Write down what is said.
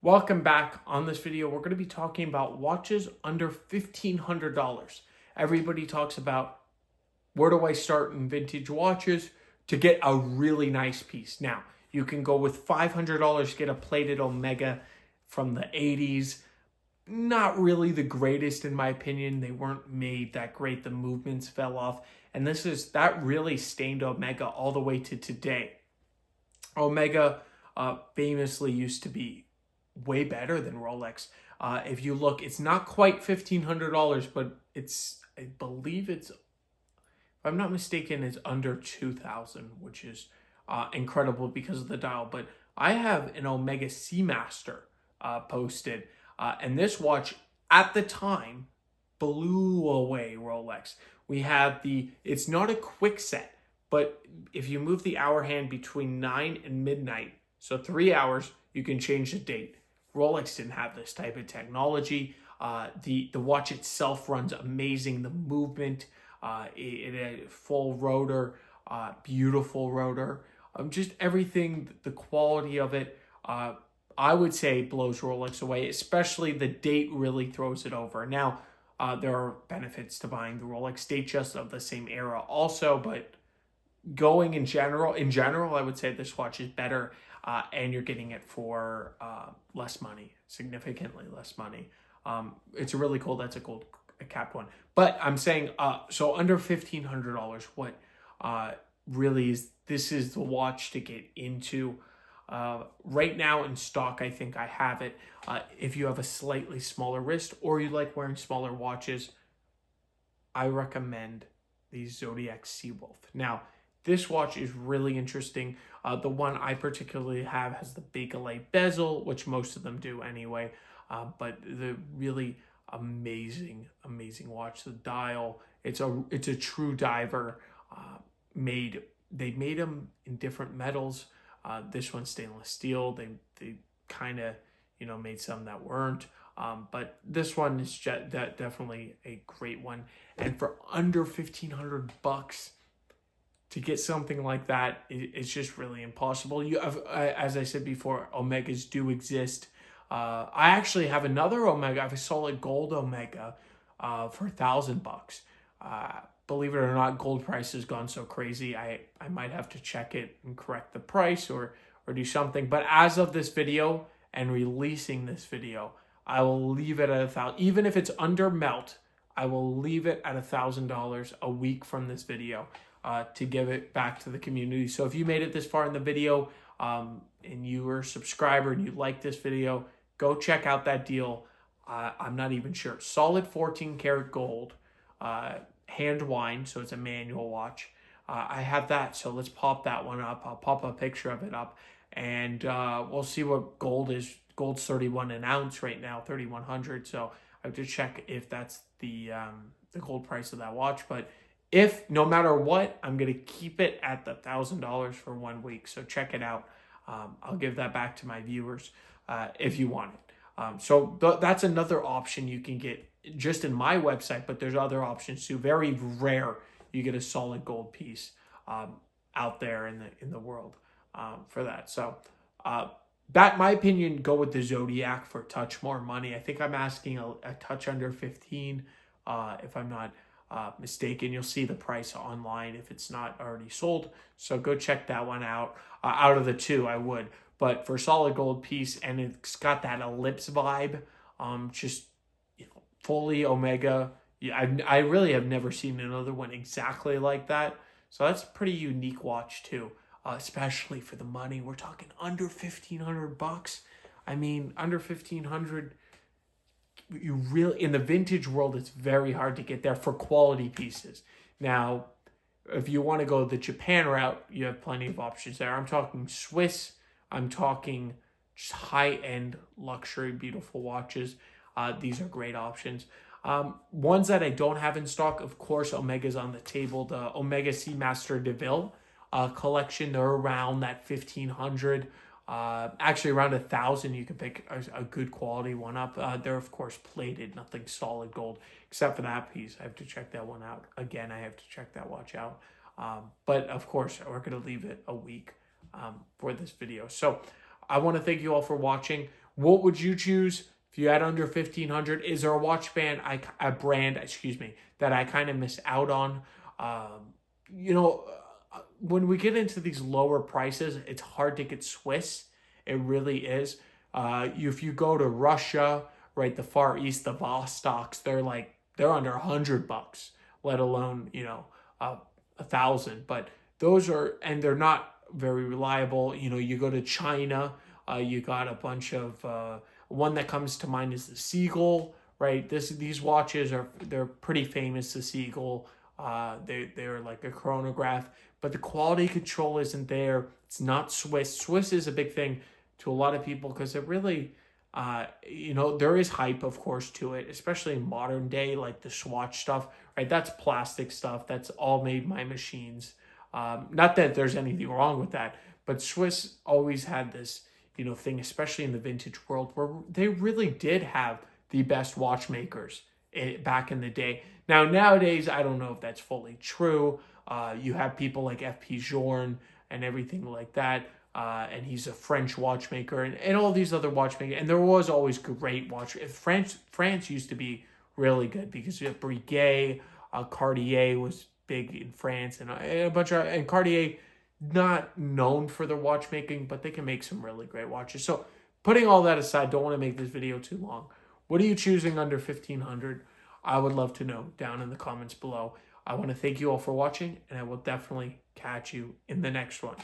Welcome back. On this video, we're going to be talking about watches under $1,500. Everybody talks about where do I start in vintage watches to get a really nice piece. Now, you can go with $500, get a plated Omega from the 80s. Not really the greatest in my opinion. They weren't made that great. The movements fell off. And that really stained Omega all the way to today. Omega famously used to be way better than Rolex. If you look, it's not quite $1,500, but I believe if I'm not mistaken, it's under 2,000, which is incredible because of the dial. But I have an Omega Seamaster posted, and this watch at the time blew away Rolex. We have it's not a quick set, but if you move the hour hand between 9 and midnight, so 3 hours, you can change the date. Rolex didn't have this type of technology. The watch itself runs amazing. The movement, it had full rotor, beautiful rotor. Just everything, the quality of it, I would say blows Rolex away, especially the date really throws it over. Now, there are benefits to buying the Rolex Datejust of the same era also, but going in general, I would say this watch is better, and you're getting it for less money, significantly less money. It's really cool. That's a gold cap one. But I'm saying, so under $1,500, what really this is the watch to get into. Right now in stock, I think I have it. If you have a slightly smaller wrist or you like wearing smaller watches, I recommend the Zodiac Seawolf. Now, this watch is really interesting. The one I particularly have has the Bakelite bezel, which most of them do anyway. But the really amazing watch. The dial, it's a true diver. They made them in different metals. This one's stainless steel. They kind of made some that weren't. But this one is definitely a great one. And for under $1,500 to get something like that, it's just really impossible. You have, as I said before, Omegas do exist. I actually have another Omega. I have a solid gold Omega for $1,000. Believe it or not, gold price has gone so crazy. I might have to check it and correct the price or do something. But as of this video and releasing this video, I will leave it at $1,000. Even if it's under melt, I will leave it at $1,000 a week from this video to give it back to the community. So if you made it this far in the video and you were a subscriber and you like this video, go check out that deal. I'm not even sure. Solid 14 karat gold, hand wind, so it's a manual watch. I have that, so let's pop that one up. I'll pop a picture of it up, and we'll see what gold is. Gold's 31 an ounce right now, 3,100. So I have to check if that's the gold price of that watch. But if no matter what, I'm gonna keep it at the $1,000 for 1 week. So check it out. I'll give that back to my viewers if you want it. So that's another option you can get just in my website, but there's other options too. Very rare you get a solid gold piece out there in the world for that. So that, in my opinion, go with the Zodiac for a touch more money. I think I'm asking a touch under 15 if I'm not mistaken. You'll see the price online if it's not already sold. So go check that one out. Out of the two, I would. But for solid gold piece, and it's got that ellipse vibe, just fully Omega. Yeah, I really have never seen another one exactly like that. So that's a pretty unique watch too, especially for the money. We're talking under $1,500. I mean, under 1,500. You really, in the vintage world, it's very hard to get there for quality pieces. Now, if you want to go the Japan route, you have plenty of options there. I'm talking Swiss. I'm talking just high-end luxury, beautiful watches. These are great options. Ones that I don't have in stock, of course, Omega's on the table. The Omega Seamaster DeVille collection, they're around that 1,500. Actually, around 1,000, you can pick a good quality one up. They're, of course, plated, nothing solid gold, except for that piece. I have to check that one out. Again, I have to check that watch out. But, of course, we're going to leave it a week for this video. So I want to thank you all for watching. What would you choose if you had under 1500? Is there a watch brand that I kind of missed out on? You know, when we get into these lower prices, it's hard to get Swiss. It really is. If you go to Russia, right, the Far East, the Vostoks, they're under $100, let alone, uh, 1,000. But and they're not very reliable. You go to China, you got a bunch of one that comes to mind is the Seagull, right? These watches they're pretty famous. The Seagull, they're like a chronograph, but the quality control isn't there. It's not Swiss. Swiss is a big thing to a lot of people because it really, there is hype, of course, to it, especially in modern day, like the Swatch stuff, right? That's plastic stuff. That's all made by machines. Not that there's anything wrong with that, but Swiss always had this, thing, especially in the vintage world, where they really did have the best watchmakers back in the day. Now, nowadays, I don't know if that's fully true. You have people like F.P. Journe and everything like that. And he's a French watchmaker and all these other watchmakers. And there was always great France used to be really good because you have Breguet, Cartier was big in France, and and Cartier not known for their watchmaking, but they can make some really great watches. So putting all that aside, don't want to make this video too long. What are you choosing under 1500? I would love to know down in the comments below. I want to thank you all for watching, and I will definitely catch you in the next one.